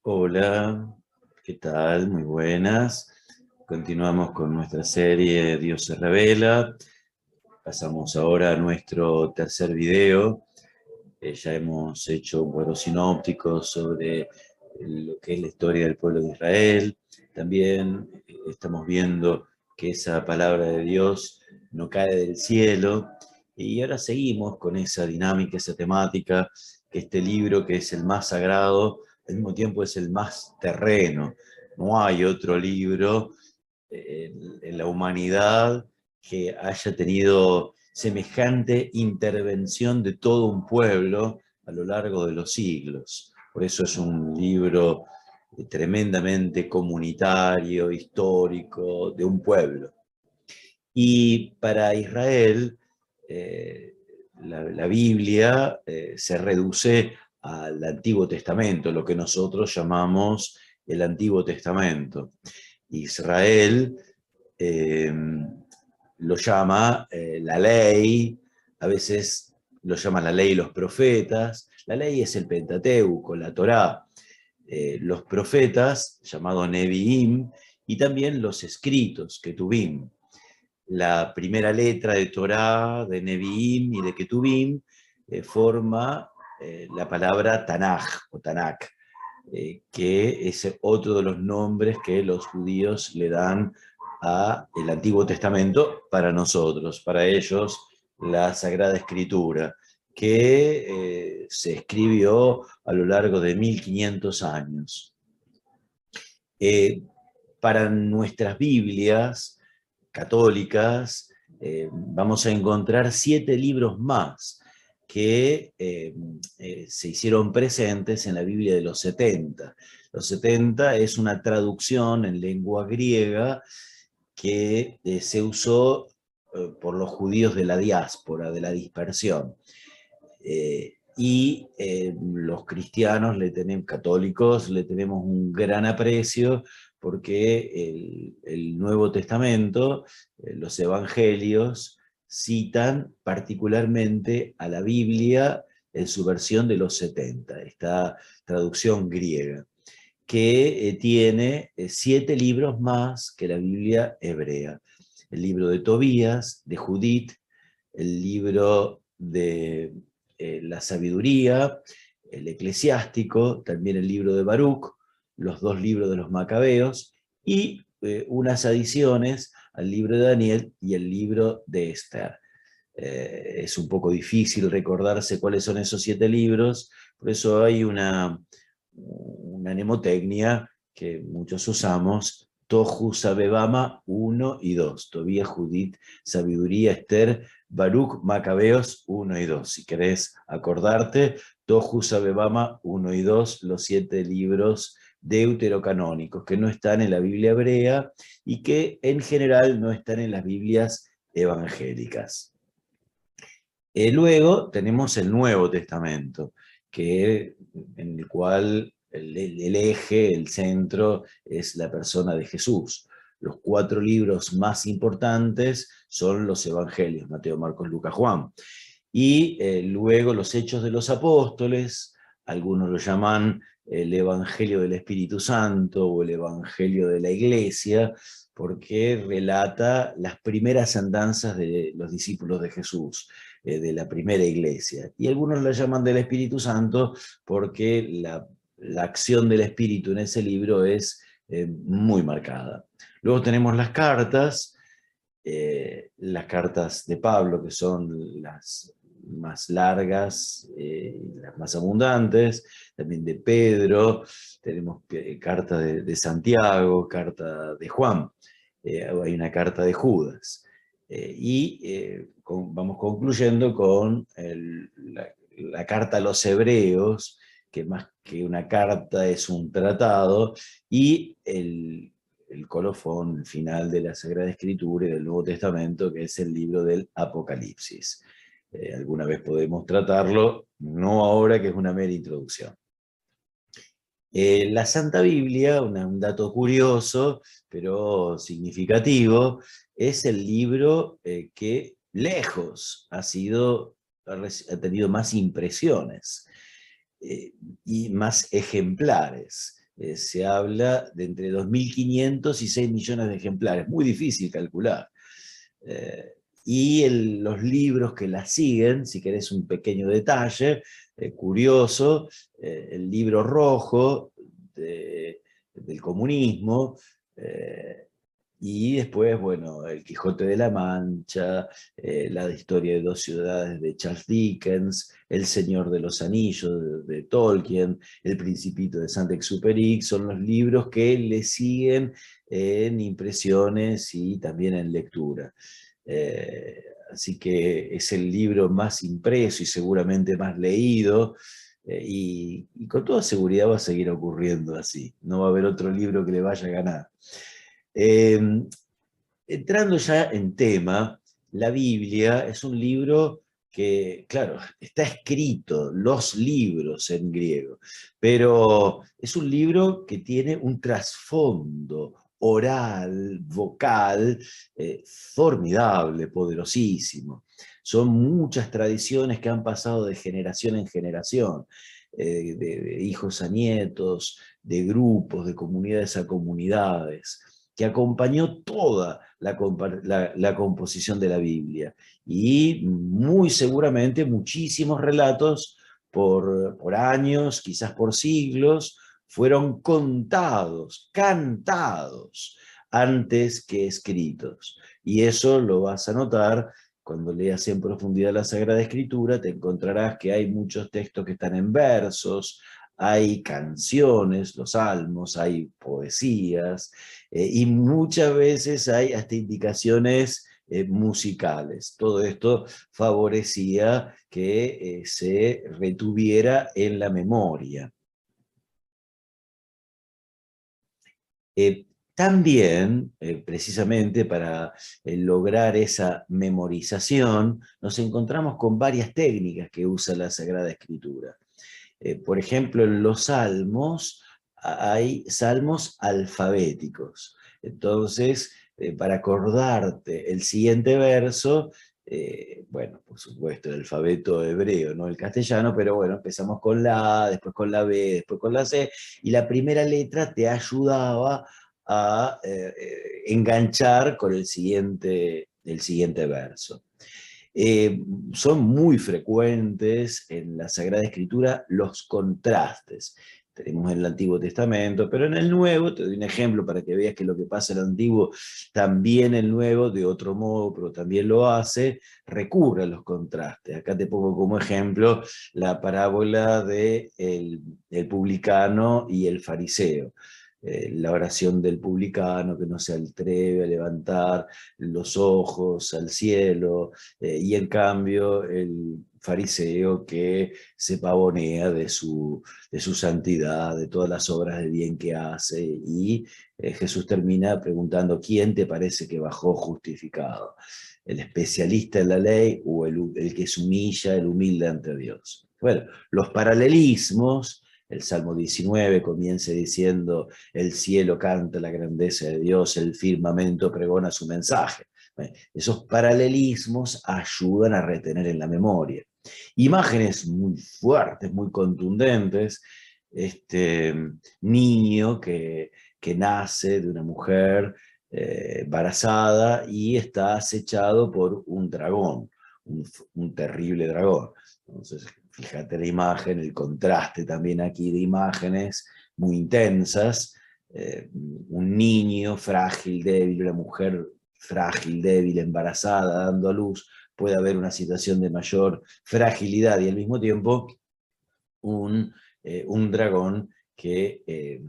Hola, ¿qué tal? Muy buenas. Continuamos con nuestra serie Dios se revela. Pasamos ahora a nuestro tercer video. Ya hemos hecho un cuadro sinóptico sobre lo que es la historia del pueblo de Israel. También estamos viendo que esa palabra de Dios no cae del cielo. Y ahora seguimos con esa dinámica, esa temática, que este libro, que es el más sagrado, al mismo tiempo es el más terreno. No hay otro libro en la humanidad que haya tenido semejante intervención de todo un pueblo a lo largo de los siglos. Por eso es un libro tremendamente comunitario, histórico, de un pueblo. Y para Israel, la Biblia se reduce al Antiguo Testamento, lo que nosotros llamamos el Antiguo Testamento. Israel eh, lo llama la ley, a veces lo llaman la ley y los profetas. La ley es el Pentateuco, la Torá. Los profetas, llamado Nevi'im, y también los escritos, Ketuvim. La primera letra de Torá, de Nevi'im y de Ketuvim forma la palabra Tanaj o Tanakh, que es otro de los nombres que los judíos le dan al Antiguo Testamento para nosotros, para ellos la Sagrada Escritura, que se escribió a lo largo de 1500 años. Eh, para nuestras Biblias católicas vamos a encontrar 7 libros más que se hicieron presentes en la Biblia de los 70. Los 70 es una traducción en lengua griega que se usó por los judíos de la diáspora, de la dispersión. Los cristianos, católicos, le tenemos un gran aprecio porque el Nuevo Testamento, los evangelios, citan particularmente a la Biblia en su versión de los 70, esta traducción griega, que tiene 7 libros más que la Biblia hebrea. El libro de Tobías, de Judith, el libro de la sabiduría, el eclesiástico, también el libro de Baruch, los 2 libros de los Macabeos y unas adiciones al libro de Daniel y el libro de Esther. Es un poco difícil recordarse cuáles son esos 7 libros, por eso hay una mnemotecnia que muchos usamos: Tohu Sabebama 1 y 2, Tobías, Judith, Sabiduría, Esther, Baruch, Macabeos 1 y 2. Si querés acordarte, Tohu Sabebama 1 y 2, los 7 libros deuterocanónicos que no están en la Biblia hebrea y que en general no están en las Biblias evangélicas. Luego tenemos el Nuevo Testamento, en el cual el eje, el centro, es la persona de Jesús. Los 4 libros más importantes son los Evangelios: Mateo, Marcos, Lucas, Juan. Y luego los Hechos de los Apóstoles, algunos lo llaman el Evangelio del Espíritu Santo o el Evangelio de la Iglesia, porque relata las primeras andanzas de los discípulos de Jesús, de la primera iglesia. Y algunos la llaman del Espíritu Santo porque la acción del Espíritu en ese libro es muy marcada. Luego tenemos las cartas de Pablo, que son las más largas, las más abundantes, también de Pedro, tenemos carta de Santiago, carta de Juan, hay una carta de Judas. Vamos concluyendo con la carta a los Hebreos, que más que una carta es un tratado, y el colofón, el final de la Sagrada Escritura y del Nuevo Testamento, que es el libro del Apocalipsis. Alguna vez podemos tratarlo, no ahora, que es una mera introducción. La Santa Biblia, un dato curioso, pero significativo, es el libro que lejos ha tenido más impresiones y más ejemplares. se habla de entre 2.500 y 6 millones de ejemplares, muy difícil calcular. Eh, y los libros que la siguen, si querés un pequeño detalle, curioso, el libro rojo del comunismo, y después, bueno, El Quijote de la Mancha, la historia de dos ciudades de Charles Dickens, El Señor de los Anillos de Tolkien, El Principito de Saint-Exupéry, son los libros que le siguen en impresiones y también en lectura. Así que es el libro más impreso y seguramente más leído, y con toda seguridad va a seguir ocurriendo así. No va a haber otro libro que le vaya a ganar. Eh, Entrando ya en tema, la Biblia es un libro que, claro, está escrito, los libros en griego, pero es un libro que tiene un trasfondo oral, vocal, formidable, poderosísimo. Son muchas tradiciones que han pasado de generación en generación, de hijos a nietos, de grupos, de comunidades a comunidades, que acompañó toda la composición de la Biblia. Y muy seguramente muchísimos relatos por años, quizás por siglos, fueron contados, cantados, antes que escritos. Y eso lo vas a notar cuando leas en profundidad la Sagrada Escritura. Te encontrarás que hay muchos textos que están en versos, hay canciones, los salmos, hay poesías, y muchas veces hay hasta indicaciones musicales. Todo esto favorecía que se retuviera en la memoria. Eh, También, precisamente para lograr esa memorización, nos encontramos con varias técnicas que usa la Sagrada Escritura. Por ejemplo, en los salmos hay salmos alfabéticos. Entonces, para acordarte el siguiente verso, bueno, por supuesto, el alfabeto hebreo, no el castellano, pero bueno, empezamos con la A, después con la B, después con la C, y la primera letra te ayudaba a enganchar con el siguiente verso. Eh, Son muy frecuentes en la Sagrada Escritura los contrastes. Tenemos en el Antiguo Testamento, pero en el Nuevo, te doy un ejemplo para que veas que lo que pasa en el Antiguo, también el Nuevo, de otro modo, pero también lo hace, recurre a los contrastes. Acá te pongo como ejemplo la parábola de el publicano y el fariseo. La oración del publicano que no se atreve a levantar los ojos al cielo, y en cambio el fariseo que se pavonea de su santidad, de todas las obras de bien que hace, y Jesús termina preguntando: ¿quién te parece que bajó justificado? ¿El especialista en la ley o el que se humilla, el humilde ante Dios? Bueno, los paralelismos. El Salmo 19 comienza diciendo: el cielo canta la grandeza de Dios, el firmamento pregona su mensaje. Esos paralelismos ayudan a retener en la memoria. Imágenes muy fuertes, muy contundentes. Este niño que nace de una mujer embarazada y está acechado por un dragón, un terrible dragón. Entonces, fíjate la imagen, el contraste también aquí de imágenes muy intensas. Un niño frágil, débil, una mujer frágil, débil, embarazada, dando a luz, puede haber una situación de mayor fragilidad, y al mismo tiempo un dragón que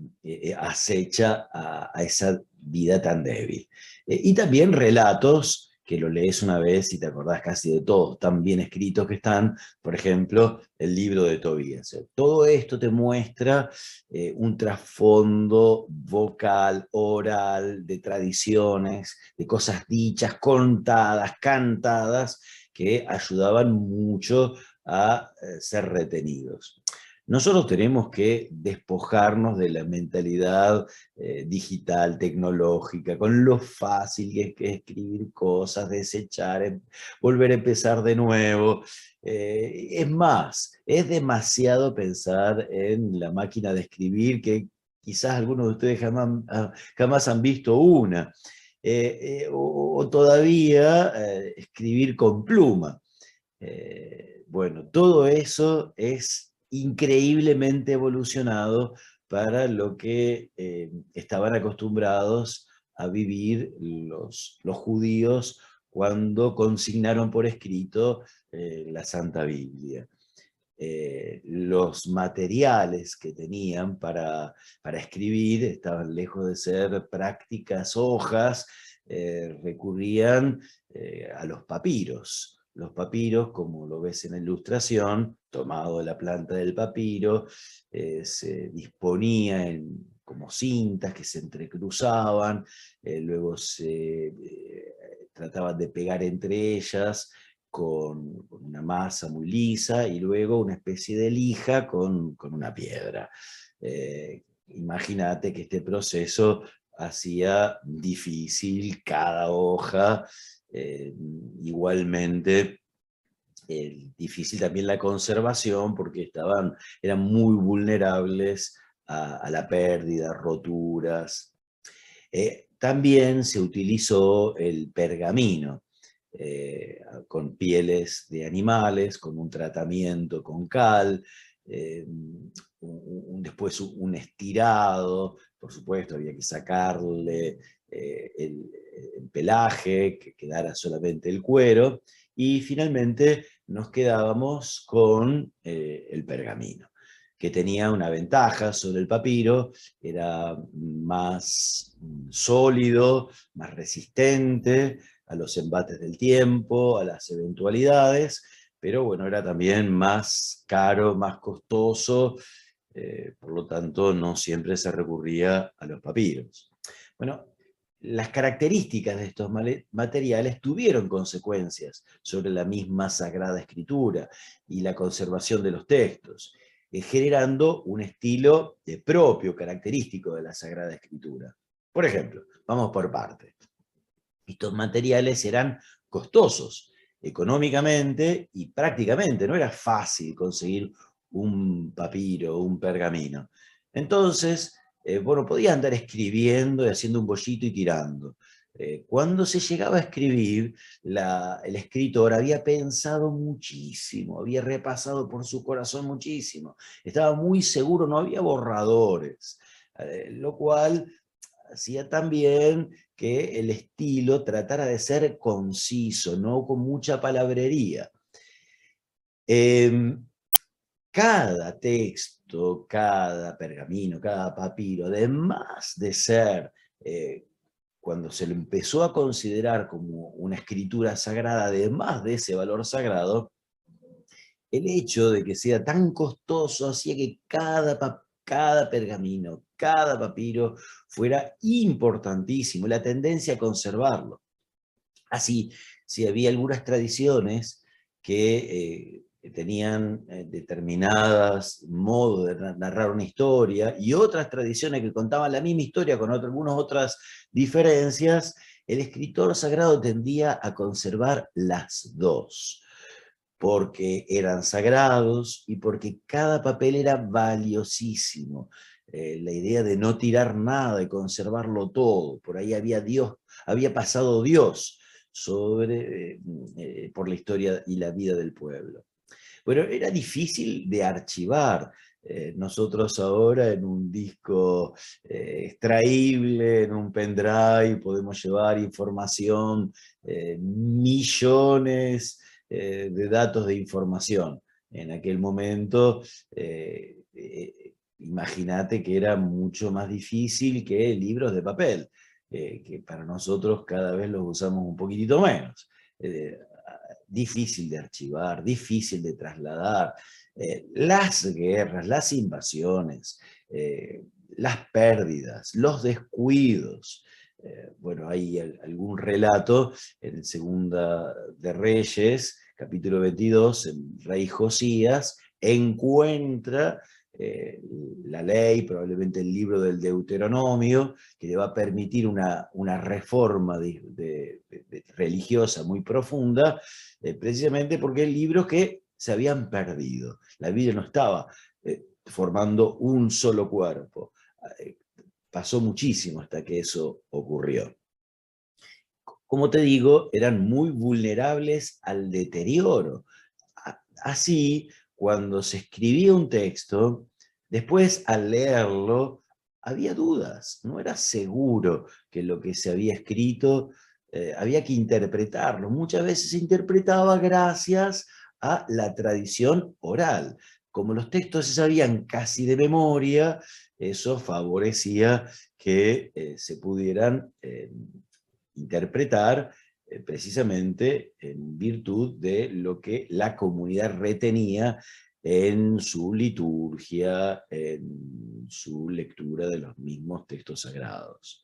acecha a esa vida tan débil. Y también relatos que lo lees una vez y te acordás casi de todos, tan bien escritos que están, por ejemplo, el libro de Tobías. Todo esto te muestra un trasfondo vocal, oral, de tradiciones, de cosas dichas, contadas, cantadas, que ayudaban mucho a ser retenidos. Nosotros tenemos que despojarnos de la mentalidad digital, tecnológica, con lo fácil que es escribir cosas, desechar, volver a empezar de nuevo. Es más, es demasiado pensar en la máquina de escribir, que quizás algunos de ustedes jamás han visto una, o todavía escribir con pluma. Bueno, todo eso es increíblemente evolucionado para lo que estaban acostumbrados a vivir los judíos cuando consignaron por escrito la Santa Biblia. Los materiales que tenían para escribir estaban lejos de ser prácticas hojas, recurrían a los papiros. Los papiros, como lo ves en la ilustración, tomado de la planta del papiro, se disponía como cintas que se entrecruzaban, luego se trataban de pegar entre ellas con una masa muy lisa y luego una especie de lija con una piedra. Imagínate que este proceso hacía difícil cada hoja, igualmente difícil también la conservación porque eran muy vulnerables a la pérdida, roturas. También se utilizó el pergamino, con pieles de animales, con un tratamiento con cal, después un estirado, por supuesto había que sacarle el pelaje, que quedara solamente el cuero, y finalmente nos quedábamos con el pergamino, que tenía una ventaja sobre el papiro, era más sólido, más resistente a los embates del tiempo, a las eventualidades, pero bueno, era también más caro, más costoso, por lo tanto no siempre se recurría a los papiros. Bueno, las características de estos materiales tuvieron consecuencias sobre la misma Sagrada Escritura y la conservación de los textos, generando un estilo propio, característico de la Sagrada Escritura. Por ejemplo, vamos por partes. Estos materiales eran costosos económicamente y prácticamente, no era fácil conseguir un papiro, un pergamino. Entonces, bueno, podía andar escribiendo y haciendo un bollito y tirando. Cuando se llegaba a escribir, el escritor había pensado muchísimo, había repasado por su corazón muchísimo, estaba muy seguro, no había borradores, lo cual hacía también que el estilo tratara de ser conciso, no con mucha palabrería. Cada texto, cada pergamino, cada papiro, además de ser, cuando se lo empezó a considerar como una escritura sagrada, además de ese valor sagrado, el hecho de que sea tan costoso hacía que cada pergamino, cada papiro fuera importantísimo, la tendencia a conservarlo. Así, si había algunas tradiciones que tenían determinados modos de narrar una historia y otras tradiciones que contaban la misma historia con algunas otras diferencias, el escritor sagrado tendía a conservar las dos, porque eran sagrados y porque cada papel era valiosísimo. La idea de no tirar nada y conservarlo todo, por ahí había pasado Dios por la historia y la vida del pueblo. Bueno, era difícil de archivar. Nosotros ahora en un disco extraíble, en un pendrive, podemos llevar información, millones de datos de información. En aquel momento, imagínate que era mucho más difícil que libros de papel, que para nosotros cada vez los usamos un poquitito menos. Difícil de archivar, difícil de trasladar. Las guerras, las invasiones, las pérdidas, los descuidos. Bueno, hay algún relato en Segunda de Reyes, capítulo 22, el rey Josías encuentra la ley, probablemente el libro del Deuteronomio, que le va a permitir una reforma religiosa muy profunda, precisamente porque hay libros que se habían perdido. La Biblia no estaba formando un solo cuerpo. pasó muchísimo hasta que eso ocurrió. Como te digo, eran muy vulnerables al deterioro. Así, cuando se escribía un texto, después al leerlo, había dudas, no era seguro que lo que se había escrito había que interpretarlo. Muchas veces se interpretaba gracias a la tradición oral. Como los textos se sabían casi de memoria, eso favorecía que se pudieran interpretar precisamente en virtud de lo que la comunidad retenía en su liturgia, en su lectura de los mismos textos sagrados.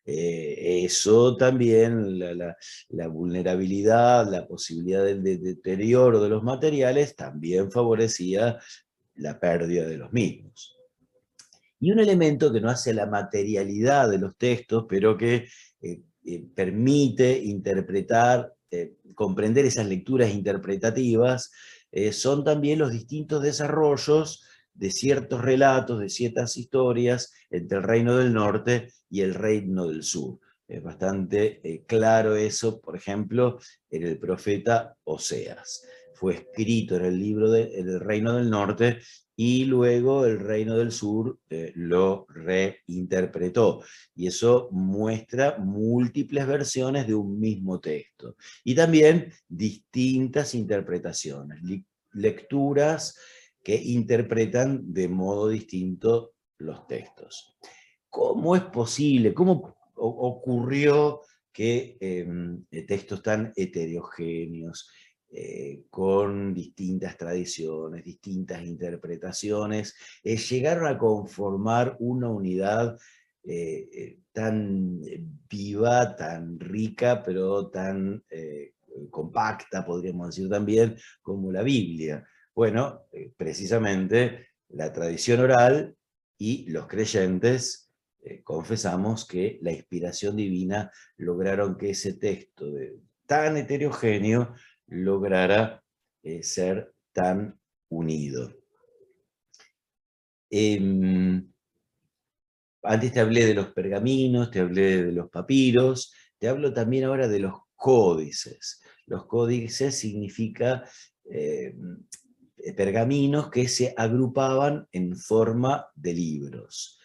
Eso también, la vulnerabilidad, la posibilidad del deterioro de los materiales, también favorecía la pérdida de los mismos. Y un elemento que no hace la materialidad de los textos, pero que permite interpretar, comprender esas lecturas interpretativas, son también los distintos desarrollos de ciertos relatos, de ciertas historias entre el Reino del Norte y el Reino del Sur. Es bastante claro eso, por ejemplo, en el profeta Oseas. Fue escrito en el libro del Reino del Norte y luego el Reino del Sur lo reinterpretó. Y eso muestra múltiples versiones de un mismo texto. Y también distintas interpretaciones, lecturas que interpretan de modo distinto los textos. ¿Cómo es posible, cómo ocurrió que textos tan heterogéneos, con distintas tradiciones, distintas interpretaciones, llegaron a conformar una unidad tan viva, tan rica, pero tan compacta, podríamos decir también, como la Biblia? Bueno, precisamente la tradición oral y los creyentes confesamos que la inspiración divina lograron que ese texto tan heterogéneo lograra ser tan unido. Antes te hablé de los pergaminos, te hablé de los papiros, te hablo también ahora de los códices. Los códices significa pergaminos que se agrupaban en forma de libros.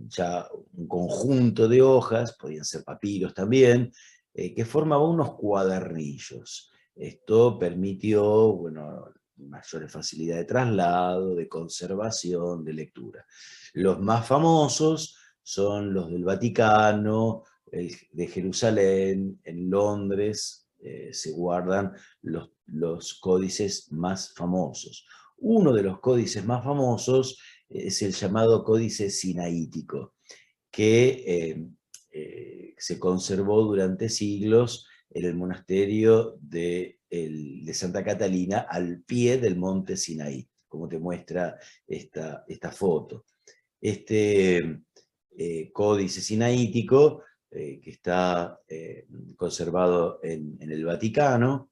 Ya un conjunto de hojas, podían ser papiros también, que formaban unos cuadernillos. Esto permitió, bueno, mayores facilidad de traslado, de conservación, de lectura. Los más famosos son los del Vaticano, de Jerusalén, en Londres, se guardan los códices más famosos. Uno de los códices más famosos es el llamado Códice Sinaítico, que se conservó durante siglos en el monasterio de Santa Catalina, al pie del monte Sinaí, como te muestra esta foto. Este Códice Sinaítico, que está conservado en el Vaticano,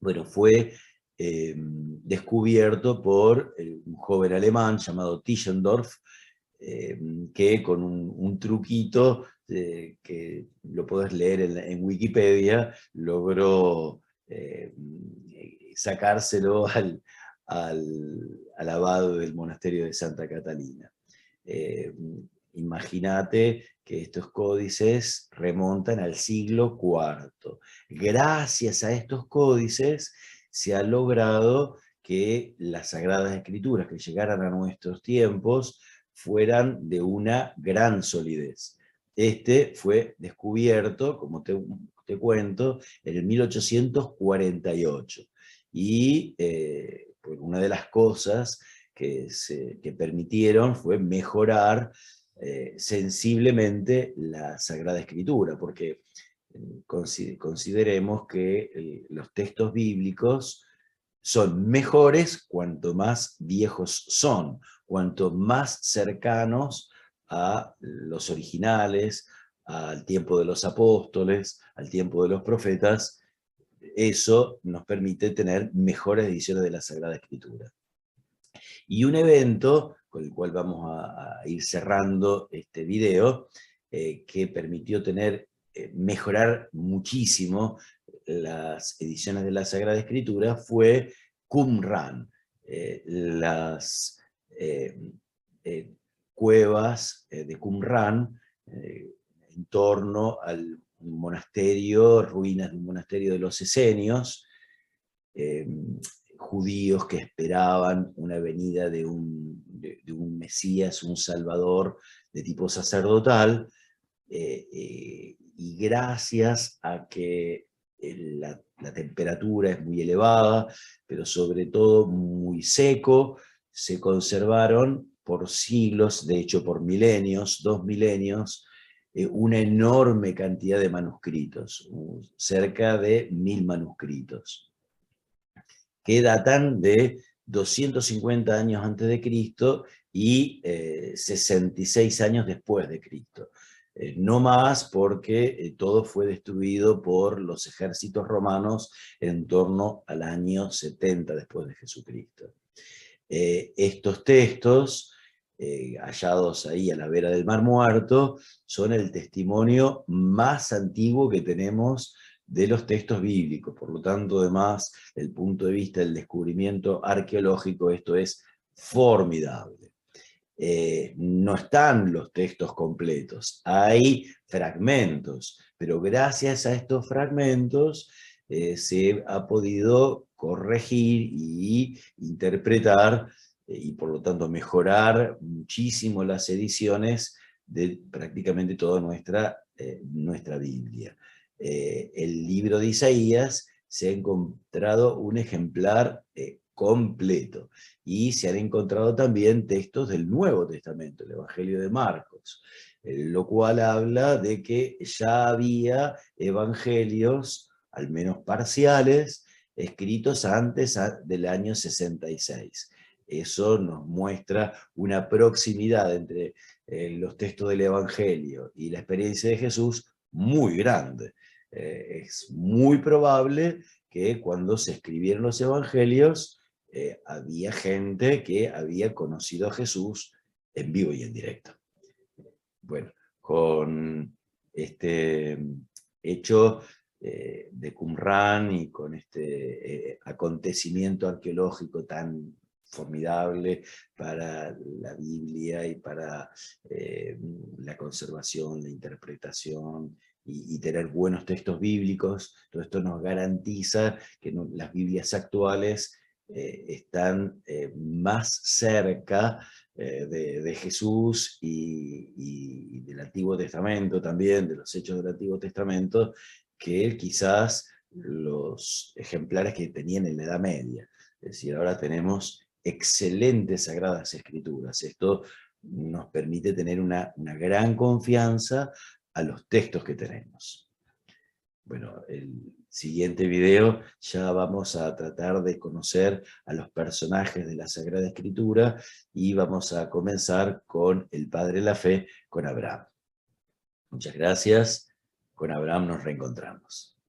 bueno, fue descubierto por un joven alemán llamado Tischendorf, que con un truquito que lo podés leer en Wikipedia, logró sacárselo al abad del monasterio de Santa Catalina. Imagínate que estos códices remontan al siglo IV. Gracias a estos códices se ha logrado que las Sagradas Escrituras que llegaran a nuestros tiempos fueran de una gran solidez. Este fue descubierto, como te cuento, en el 1848. Y pues una de las cosas que permitieron fue mejorar sensiblemente la Sagrada Escritura, porque consideremos que los textos bíblicos son mejores cuanto más viejos son, cuanto más cercanos a los originales, al tiempo de los apóstoles, al tiempo de los profetas. Eso nos permite tener mejores ediciones de la Sagrada Escritura. Y un evento con el cual vamos a ir cerrando este video, que permitió mejorar muchísimo las ediciones de la Sagrada Escritura, fue Qumran, las cuevas de Qumran, en torno al monasterio, ruinas de un monasterio de los esenios, judíos que esperaban una venida de un Mesías, un Salvador de tipo sacerdotal, y gracias a que la temperatura es muy elevada, pero sobre todo muy seco, se conservaron por siglos, de hecho por milenios, 2 milenios, una enorme cantidad de manuscritos, cerca de 1000 manuscritos, que datan de 250 años antes de Cristo y 66 años después de Cristo. No más, porque todo fue destruido por los ejércitos romanos en torno al año 70 después de Jesucristo. Estos textos, hallados ahí a la vera del Mar Muerto, son el testimonio más antiguo que tenemos de los textos bíblicos. Por lo tanto, además, desde el punto de vista del descubrimiento arqueológico, esto es formidable. No están los textos completos, hay fragmentos, pero gracias a estos fragmentos se ha podido corregir y interpretar, y por lo tanto mejorar muchísimo las ediciones de prácticamente toda nuestra Biblia. El libro de Isaías se ha encontrado un ejemplar completo, y se han encontrado también textos del Nuevo Testamento, el Evangelio de Marcos, lo cual habla de que ya había evangelios, al menos parciales, escritos antes del año 66. Eso nos muestra una proximidad entre los textos del Evangelio y la experiencia de Jesús muy grande. Es muy probable que cuando se escribieron los Evangelios, había gente que había conocido a Jesús en vivo y en directo. Bueno, con este hecho de Qumran y con este acontecimiento arqueológico tan formidable para la Biblia y para la conservación, la interpretación y tener buenos textos bíblicos, todo esto nos garantiza que las Biblias actuales están más cerca de Jesús y del Antiguo Testamento también, de los hechos del Antiguo Testamento, que quizás los ejemplares que tenían en la Edad Media. Es decir, ahora tenemos excelentes Sagradas Escrituras. Esto nos permite tener una gran confianza a los textos que tenemos. Bueno, el siguiente video ya vamos a tratar de conocer a los personajes de la Sagrada Escritura y vamos a comenzar con el padre de la fe, con Abraham. Muchas gracias. Con Abraham nos reencontramos.